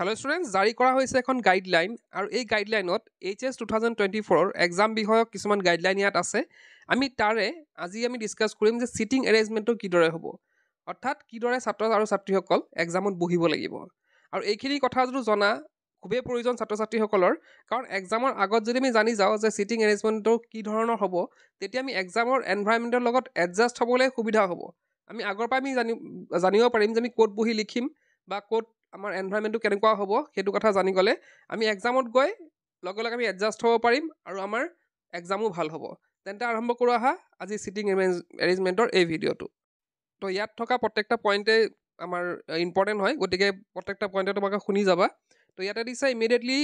Hello' students, জাৰি কৰা হৈছে এখন গাইডলাইন আৰু এই গাইডলাইনত HS 2024 এক্সাম বিষয়ক কিছুমান গাইডলাইন ইয়াত আছে। আজি আমি ডিছকাছ কৰিম যে ছিটিং এৰেঞ্জমেণ্টটো কিদৰে হ'ব, অৰ্থাৎ কিদৰে ছাত্ৰ আৰু ছাত্ৰীসকল এক্সামত বহিব লাগিব। আৰু এইখিনি কথা যদি জনা খুবেই প্ৰয়োজন ছাত্ৰ ছাত্ৰীসকলৰ, কাৰণ এক্সামৰ আগত যদি আমি জানি যাওঁ যে ছিটিং এৰেঞ্জমেণ্টটো কি ধৰণৰ হ'ব, তেতিয়া আমি এক্সামৰ এনভাইৰমেণ্টৰ লগত এডজাষ্ট হ'বলৈ সুবিধা হ'ব। আমি আগৰ পৰা আমি জানিব পাৰিম যে আমি ক'ত বহি লিখিম বা ক'ত আমাৰ এনভাইৰমেণ্টটো কেনেকুৱা হ'ব, সেইটো কথা জানি গ'লে আমি এক্সামত গৈ লগে লগে আমি এডজাষ্ট হ'ব পাৰিম আৰু আমাৰ এক্সামো ভাল হ'ব। তেন্তে আৰম্ভ কৰোঁ আহা আজি ছিটিং এৰেঞ্জমেণ্টৰ এই ভিডিঅ'টো। তো ইয়াত থকা প্ৰত্যেকটা পইণ্টে আমাৰ ইম্পৰ্টেণ্ট হয়, গতিকে প্ৰত্যেকটা পইণ্টে তোমালোকে শুনি যাবা। তো ইয়াতে দিছে immediately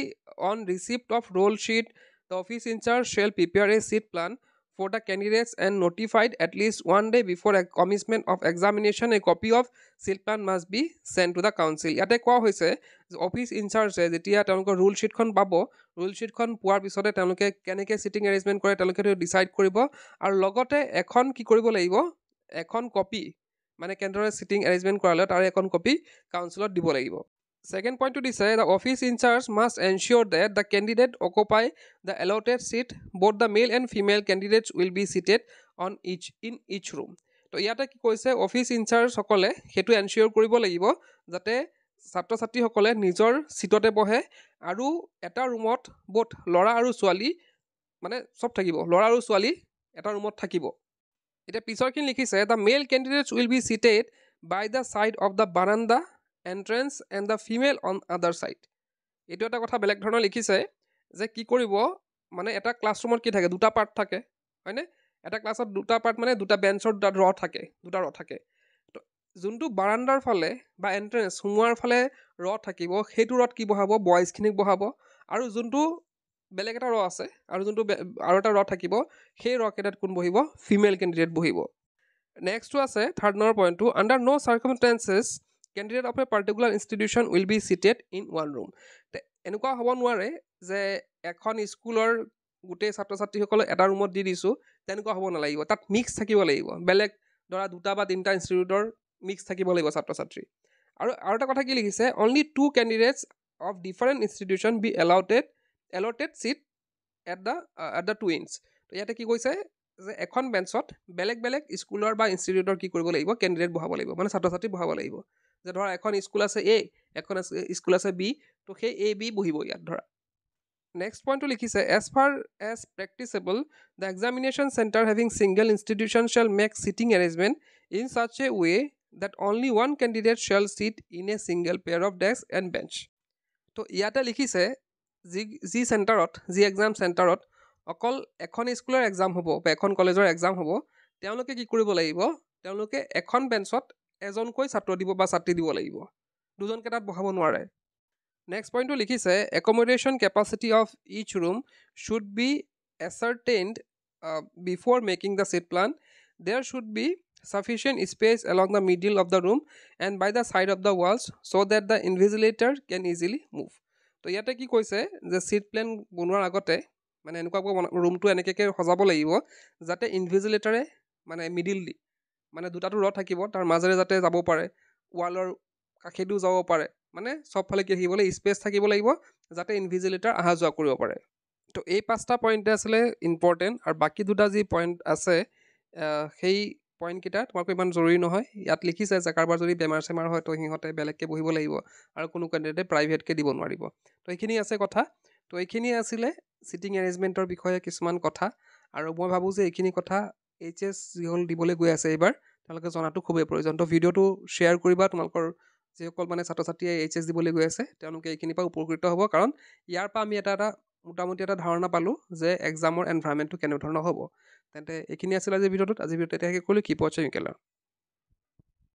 on receipt of roll sheet the office incharge shall prepare a seat plan for the candidates and notified at least one day before a commencement of examination a copy of seat plan must be sent to the council. ইয়াতে কোৱা হৈছে যে office ইনচাৰ্জে যেতিয়া তেওঁলোকৰ rule শ্বীটখন পাব, rule শ্বীটখন পোৱাৰ পিছতে তেওঁলোকে কেনেকৈ ছিটিং এৰেঞ্জমেণ্ট কৰে তেওঁলোকে ডিচাইড কৰিব আৰু লগতে এখন কি কৰিব লাগিব, এখন কপি মানে কেনেদৰে ছিটিং এৰেঞ্জমেণ্ট কৰালে তাৰে এখন কপি কাউন্সিলত দিব লাগিব। Second point to say, the office in charge must ensure that the candidate occupy the allotted seat. Both the male and female candidates will be seated in each room. তো ইয়াতে কি কৈছে, office in-charge সকলে সেইটো এনচিয়ৰ কৰিব লাগিব যাতে ছাত্ৰ ছাত্ৰীসকলে নিজৰ চিটতে বহে আৰু এটা ৰুমত বোথ ল'ৰা আৰু ছোৱালী মানে চব থাকিব, ল'ৰা আৰু ছোৱালী এটা ৰুমত থাকিব। এতিয়া পিছৰখিনি লিখিছে, the male candidates will be seated by the side of the veranda entrance and the female on আদাৰ ছাইড। এইটো এটা কথা বেলেগ ধৰণৰ লিখিছে যে কি কৰিব, মানে এটা ক্লাছৰুমত কি থাকে, দুটা পাৰ্ট থাকে হয়নে, এটা ক্লাছত দুটা পাৰ্ট মানে দুটা বেঞ্চৰ দুটা ৰ থাকে। তো যোনটো বাৰাণ্ডাৰ ফালে বা এণ্ট্ৰেঞ্চ সোমোৱাৰ ফালে ৰ থাকিব, সেইটো ৰত কি বহাব, বইজখিনিক বহাব, আৰু যোনটো বেলেগ এটা ৰ আছে আৰু যোনটো আৰু এটা ৰ থাকিব, সেই ৰ কেইটাত কোন বহিব, ফিমেল কেণ্ডিডেট বহিব। নেক্সটটো আছে থাৰ্ড নম্বৰ পইণ্টটো, under no' circumstances candidate of a particular institution will be seated in one room. এনেকুৱা হ'ব নোৱাৰে যে এখন স্কুলৰ গোটেই ছাত্ৰ ছাত্ৰীসকলক এটা ৰুমত দি দিছোঁ, তেনেকুৱা হ'ব নালাগিব। তাত মিক্স থাকিব লাগিব, বেলেগ ধৰা দুটা বা তিনিটা ইনষ্টিটিউটৰ মিক্স থাকিব লাগিব ছাত্ৰ ছাত্ৰী। আৰু এটা কথা কি লিখিছে, only 2 candidates of different institution be allotted seat at the 2 ends. তো ইয়াতে কি কৈছে যে এখন বেঞ্চত বেলেগ বেলেগ স্কুলৰ বা ইনষ্টিটিউটৰ কি কৰিব লাগিব, কেণ্ডিডেট বহাব লাগিব, মানে ছাত্ৰ ছাত্ৰী বহাব লাগিব। যে ধৰা এখন স্কুল আছে এ, এখন স্কুল আছে বি, তো সেই এ বি বহিব ইয়াত ধৰা। নেক্সট পইণ্টটো লিখিছে, as far as practicable the examination centre having single institution shall make seating arrangement in such a way that only one candidate shall sit in a single pair of desk and bench. তো ইয়াতে লিখিছে যি exam চেণ্টাৰত অকল এখন স্কুলৰ exam হ'ব বা এখন কলেজৰ এক্সাম হ'ব, তেওঁলোকে কি কৰিব লাগিব, তেওঁলোকে এখন বেঞ্চত এজনকৈ ছাত্ৰ দিব বা ছাত্ৰী দিব লাগিব, দুজনকৈ তাত বহাব নোৱাৰে। নেক্সট পইণ্টটো লিখিছে, accommodation capacity of each room should be ascertained before making the seat plan. There should be sufficient space along the middle of the room and by the side of the walls so that the invigilator can easily move. তো ইয়াতে কি কৈছে যে seat plan বনোৱাৰ আগতে মানে এনেকুৱাকৈ ৰুমটো এনেকৈ সজাব লাগিব যাতে ইনভিজিলেটৰে মানে মিডিল দি মানে দুটাটো ৰ থাকিব, তাৰ মাজেৰে যাতে যাব পাৰে, ৱালৰ কাষেদিও যাব পাৰে, মানে চবফালে কি থাকিব লাগিব, স্পেচ থাকিব লাগিব যাতে ইনভিজিলেটাৰ অহা যোৱা কৰিব পাৰে। তো এই 5টা পইণ্টে আছিলে ইম্পৰ্টেণ্ট, আৰু বাকী দুটা যি পইণ্ট আছে সেই পইণ্টকেইটা তোমালোকৰ ইমান জৰুৰী নহয়। ইয়াত লিখিছে যে কাৰোবাৰ যদি বেমাৰ চেমাৰ হয় তো সিহঁতে বেলেগকৈ বহিব লাগিব আৰু কোনো কেণ্ডিডেটে প্ৰাইভেটকৈ দিব নোৱাৰিব। তো এইখিনি আছে কথা। তো এইখিনি আছিলে ছিটিং এৰেঞ্জমেণ্টৰ বিষয়ে কিছুমান কথা, আৰু মই ভাবোঁ যে এইখিনি কথা HS যিসকল দিবলৈ গৈ আছে এইবাৰ, তেওঁলোকে জনাটো খুবেই প্ৰয়োজন। তো ভিডিঅ'টো শ্বেয়াৰ কৰিবা, তোমালোকৰ যিসকল মানে ছাত্ৰ ছাত্ৰীয়ে HS দিবলৈ গৈ আছে তেওঁলোকে এইখিনিৰ পৰা উপকৃত হ'ব, কাৰণ ইয়াৰ পৰা আমি এটা মোটামুটি এটা ধাৰণা পালোঁ যে এক্সামৰ এনভাইৰমেণ্টটো কেনেধৰণৰ হ'ব। তেন্তে এইখিনি আছিলে আজিৰ ভিডিঅ'টোত। আজিৰ ভিডিঅ'টো এতিয়া শেষ কৰিলোঁ। কিপ ৱাচিং ইউ কেন লাৰ্ণ।